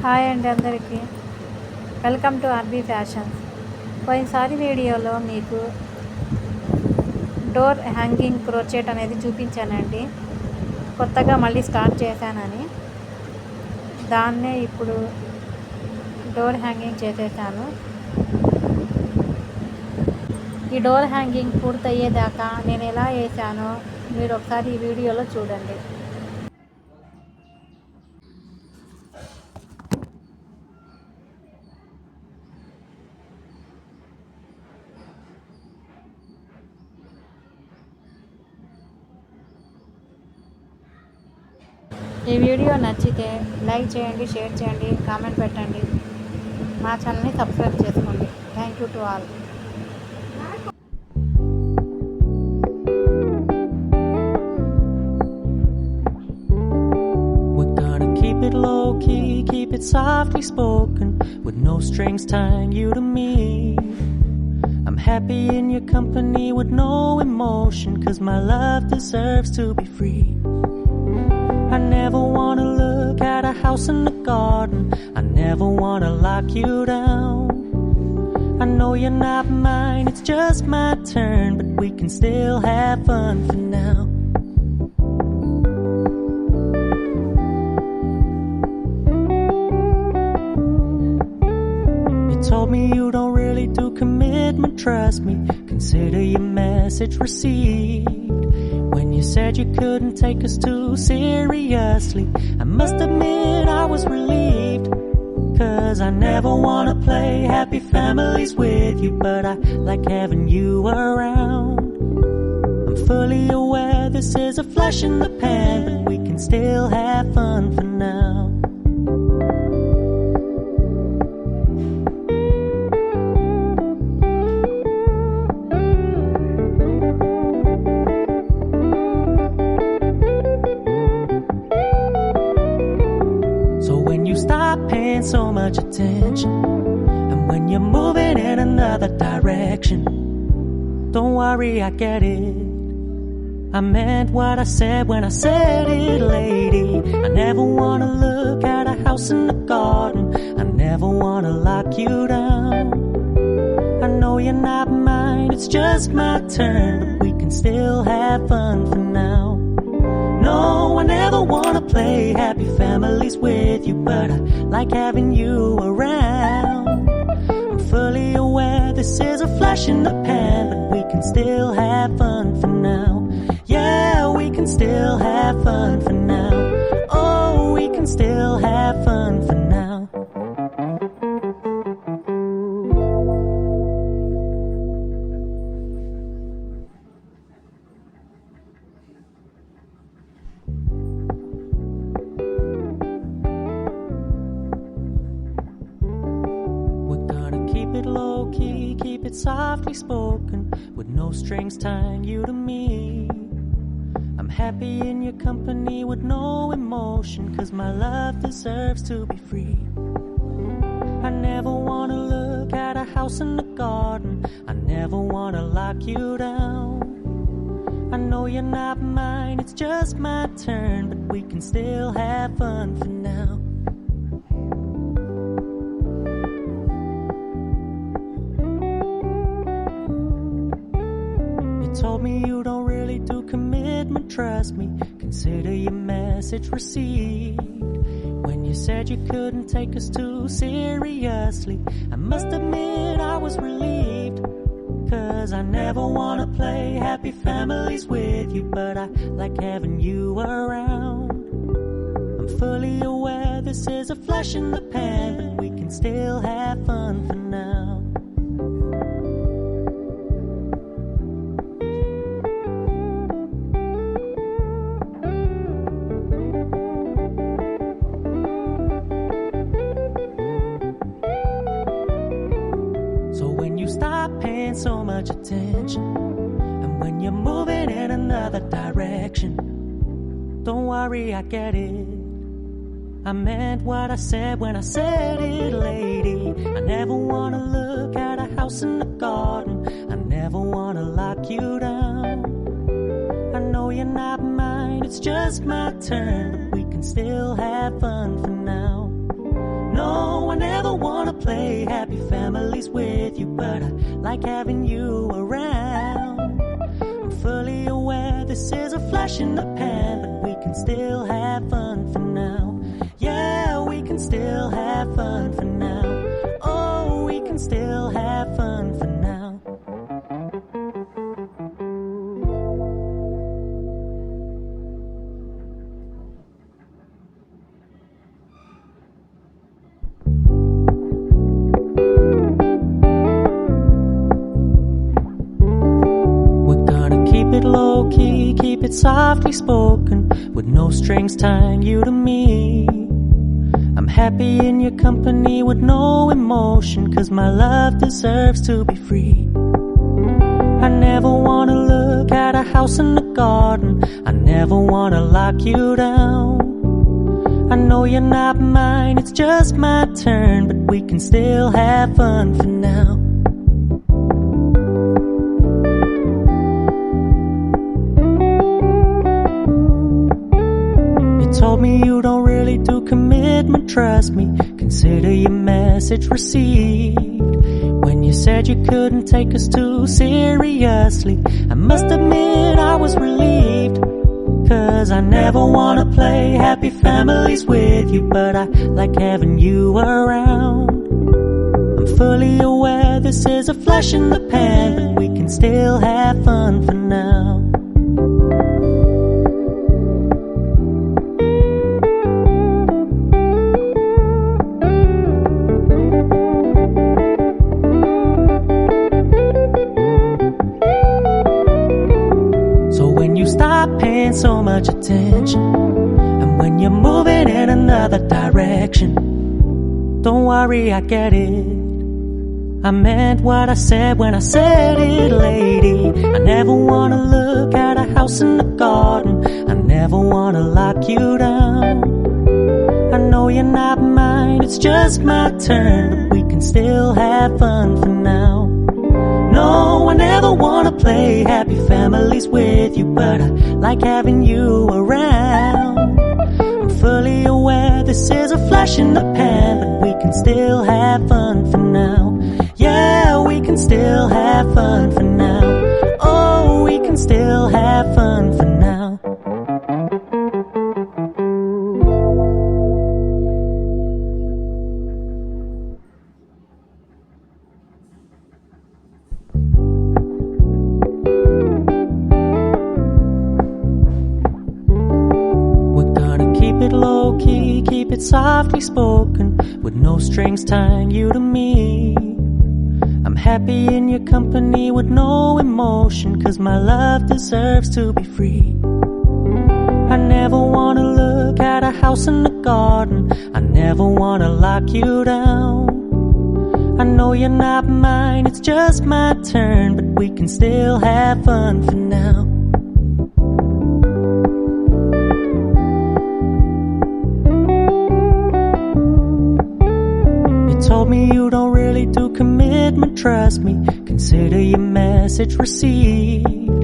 Hi అండి అందరికీ, welcome to RB fashions. పోయినసారి వీడియోలో మీకు డోర్ హ్యాంగింగ్ క్రోచెట్ అనేది చూపించానండి. కొత్తగా మళ్ళీ స్టార్ట్ చేశానని దాన్నే ఇప్పుడు డోర్ హ్యాంగింగ్ చేసేసాను. ఈ డోర్ హ్యాంగింగ్ పూర్తయ్యేదాకా నేను ఎలా వేసానో మీరు ఒకసారి ఈ వీడియోలో చూడండి. ఈ వీడియో నచ్చితే లైక్ చేయండి, షేర్ చేయండి, కామెంట్ పెట్టండి. మా ఛానల్ని సబ్స్క్రైబ్ చేసుకోండి. Thank you to all. We're gonna keep it low key, keep it softly spoken, with no strings tying you to me. I'm happy in your company with no emotion, 'cause my love deserves to be free. I never wanna look at a house in the garden, I never wanna lock you down. I know you're not mine, it's just my turn, but we can still have fun for now. You told me you don't really do commitment, trust me, consider your message received. When you said you couldn't take us too seriously, I must admit I was relieved. 'Cause I never wanna play happy families with you, but I like having you around. I'm fully aware this is a flash in the pan, but we can still have fun for now. Stop paying so much attention, and when you're moving in another direction, don't worry, I get it. I meant what I said when I said it, lady. I never wanna look at a house in the garden, I never wanna lock you down. I know you're not mine, it's just my turn, but we can still have fun for now. No, I never wanna play happy families with you, but I like having you around. I'm fully aware this is a flash in the pan, but we can still have fun for now. Yeah, we can still have fun for now. Oh, we can still have fun for now. Keep it low key, keep it softly spoken, with no strings tying you to me. I'm happy in your company with no emotion, 'cause my love deserves to be free. I never wanna look at a house in the garden, I never wanna lock you down. I know you're not mine, it's just my turn, but we can still have fun for now. Told me you don't really do commitment, trust me, consider your message received. When you said you couldn't take us too seriously, I must admit I was relieved. 'Cause I never wanna play happy families with you, but I like having you around. I'm fully aware this is a flash in the pan, but we can still have fun for now. Stop paying so much attention, and when you're moving in another direction, don't worry, I get it. I meant what I said when I said it, lady. I never wanna look at a house in the garden, I never wanna lock you down. I know you're not mine, it's just my turn, but we can still have fun for now. No, but I like having you around. I'm fully aware this is a flash in the pan, but we can still have fun for now. Yeah, we can still have fun for now. Oh, we can still have fun for now. Low key, keep it softly spoken, with no strings tying you to me. I'm happy in your company with no emotion, 'cause my love deserves to be free. I never wanna look at a house in the garden, I never wanna lock you down. I know you're not mine, it's just my turn, but we can still have fun for now. Told me you don't really do commitment, trust me, consider your message received. When you said you couldn't take us too seriously, I must admit I was relieved. 'Cause I never wanna play happy families with you, but I like having you around. I'm fully aware this is a flash in the pan, but we can still have fun for now. Paying so much attention, and when you're moving in another direction, don't worry, I get it. I meant what I said when I said it, lady. I never wanna look at a house in the garden, I never wanna lock you down. I know you're not mine, it's just my turn, but we can still have fun for now. No, I never wanna play happy families with you, but I like having you around. I'm fully aware this is a flash in the pan, but we can still have fun for now. Yeah, we can still have fun for now. Oh, we can still have fun for now. Low key, keep it softly spoken, with no strings tying you to me. I'm happy in your company with no emotion, 'cause my love deserves to be free. I never wanna look at a house in the garden, I never wanna lock you down. I know you're not mine, it's just my turn, but we can still have fun for now. Told me you don't really do commitment, trust me, consider your message received.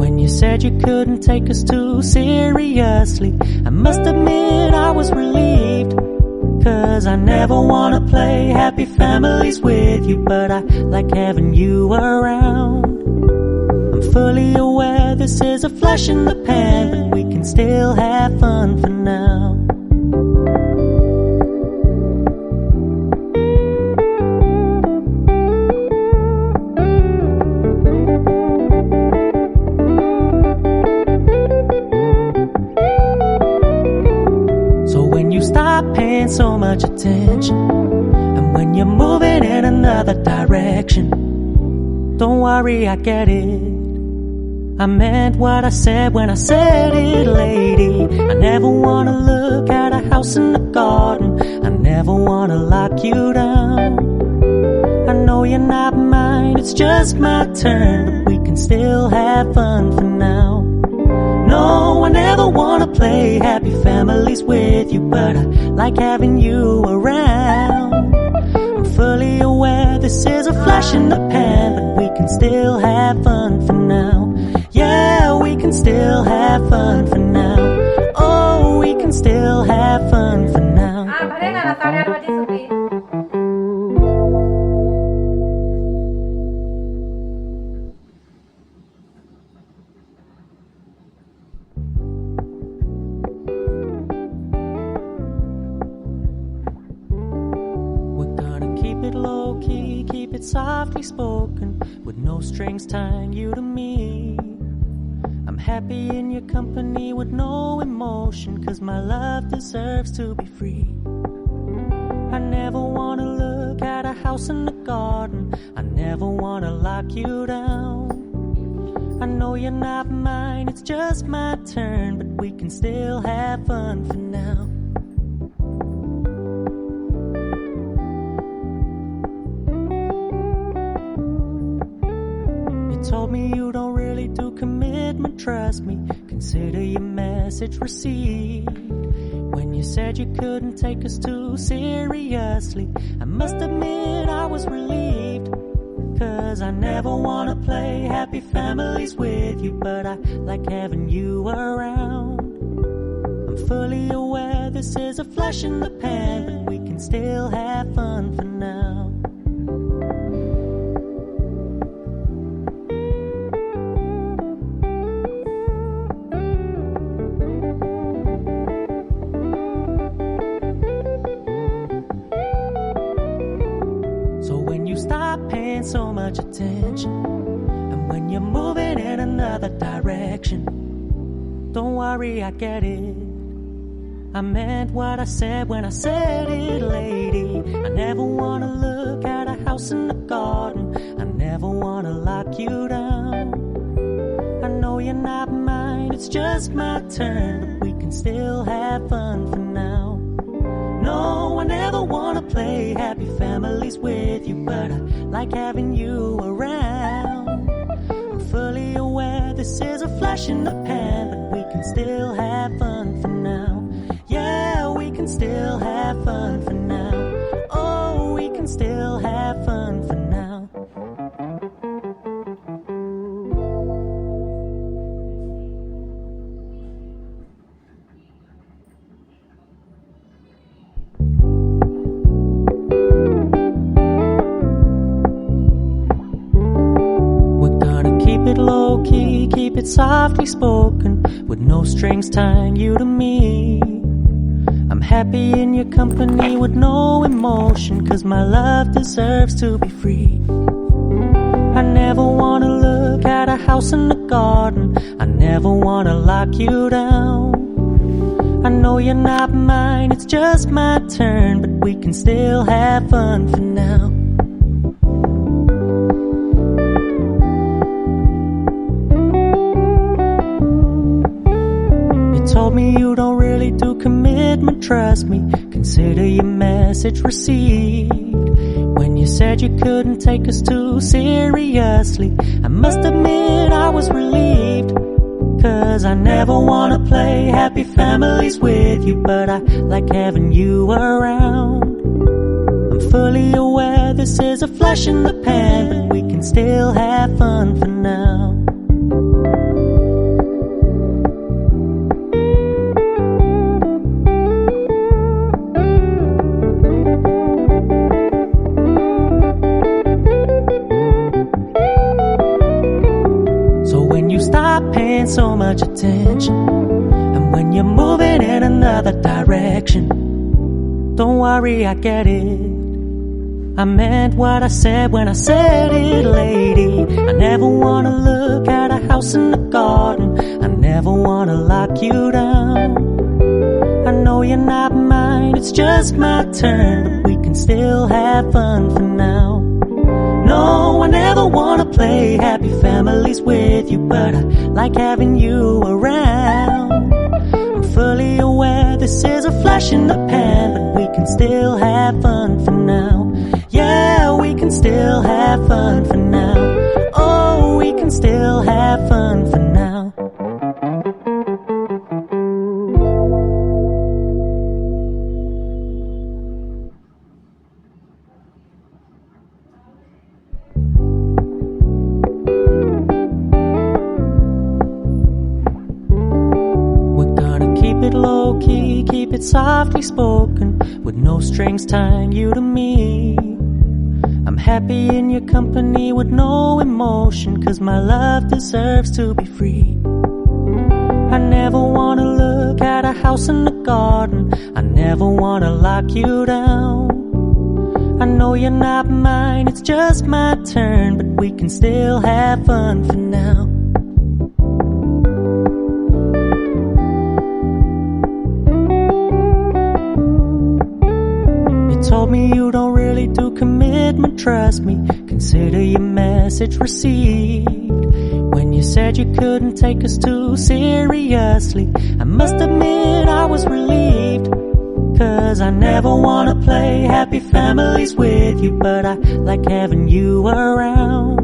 When you said you couldn't take us too seriously, I must admit I was relieved. 'Cause I never wanna play happy families with you, but I like having you around. I'm fully aware this is a flash in the pan, but we can still have fun for now. Paying so much attention, and when you're moving in another direction, don't worry, I get it. I meant what I said when I said it, lady. I never wanna look at a house in the garden, I never wanna lock you down. I know you're not mine, it's just my turn, but we can still have fun for now. No, I never wanna play happy families with you, but I like having you around. I'm fully aware this is a flash in the pan, but we can still have fun for now. Yeah, we can still have fun for now. Oh, we can still have fun for now. พระเดชนาตอนนี้วันที่สุด low key, keep it softly spoken, with no strings tying you to me. I'm happy in your company with no emotion, 'cause my love deserves to be free. I never wanna look at a house in the garden, I never wanna lock you down. I know you're not mine, it's just my turn, but we can still have fun for now. You told me you don't really do commitment, trust me, consider your message received. When you said you couldn't take us too seriously, I must admit I was relieved. 'Cause I never wanna play happy families with you, but I like having you around. I'm fully aware this is a flash in the pan, but we can still have fun for now. So when you stop paying so much attention, and when you're moving in another direction, don't worry, I get it. I meant what I said when I said it, lady. I never wanna look at a house in the garden, I never wanna lock you down. I know you're not mine, it's just my turn, but we can still have fun for now. No, I never wanna play happy families with you, but I like having you around. I'm fully aware this is a flash in the pan, but we can still have fun for now. Yeah, we can still have fun for now. Oh, we can still have fun for now. It low key, keep it softly spoken, with no strings tying you to me. I'm happy in your company with no emotion, 'cause my love deserves to be free. I never wanna look at a house in the garden, I never wanna lock you down. I know you're not mine, it's just my turn, but we can still have fun for now. Told me you don't really do commitment, trust me, consider your message received. When you said you couldn't take us too seriously, I must admit I was relieved. 'Cause I never wanna play happy families with you, but I like having you around. I'm fully aware this is a flash in the pan, but we can still have fun for now. Paying so much attention, and when you're moving in another direction, don't worry, I get it. I meant what I said when I said it, lady. I never wanna look at a house in the garden, I never wanna lock you down. I know you're not mine, it's just my turn, but we can still have fun for now. No, I never wanna play happy families with you, but I like having you around. I'm fully aware this is a flash in the pan, but we can still have fun for now. Yeah, we can still have fun for now. Oh, we can still have fun for now. Low key, keep it softly spoken, with no strings tying you to me. I'm happy in your company with no emotion, 'cause my love deserves to be free. I never wanna look at a house in the garden, I never wanna lock you down. I know you're not mine, it's just my turn, but we can still have fun for now. You told me you don't really do commitment, trust me, consider your message received. When you said you couldn't take us too seriously, I must admit I was relieved. 'Cause I never wanna play happy families with you, but I like having you around.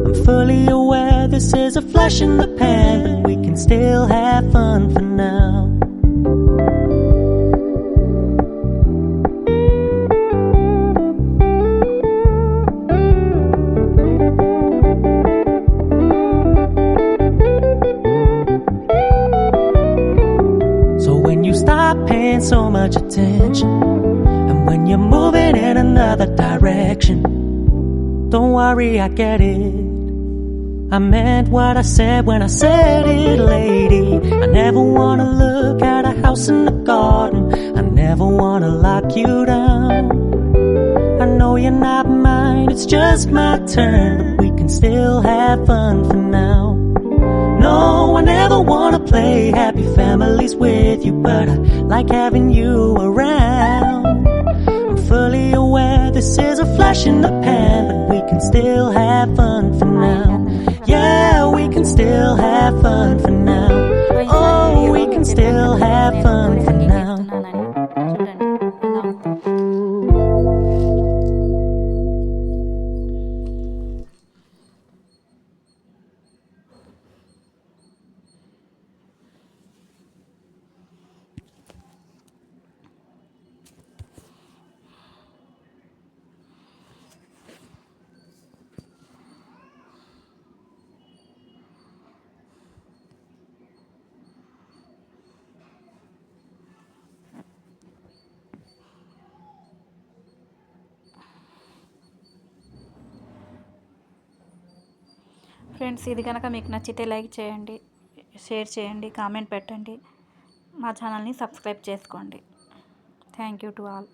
I'm fully aware this is a flash in the pan, but we can still have fun for now. Stop paying so much attention, and when you're moving in another direction, don't worry, I get it. I meant what I said when I said it, lady. I never wanna look at a house in the garden, I never wanna lock you down. I know you're not mine, it's just my turn, but we can still have fun for now. No, I never wanna play happy families with you, but I like having you around. I'm fully aware this is a flash in the pan, but we can still have fun for now. Yeah, we can still have fun for now. Oh, we can still have fun for now. Friends, ఇది కనుక మీకు నచ్చితే like చేయండి, share చేయండి, comment పెట్టండి, మా ఛానల్ని subscribe చేసుకోండి. Thank you to all.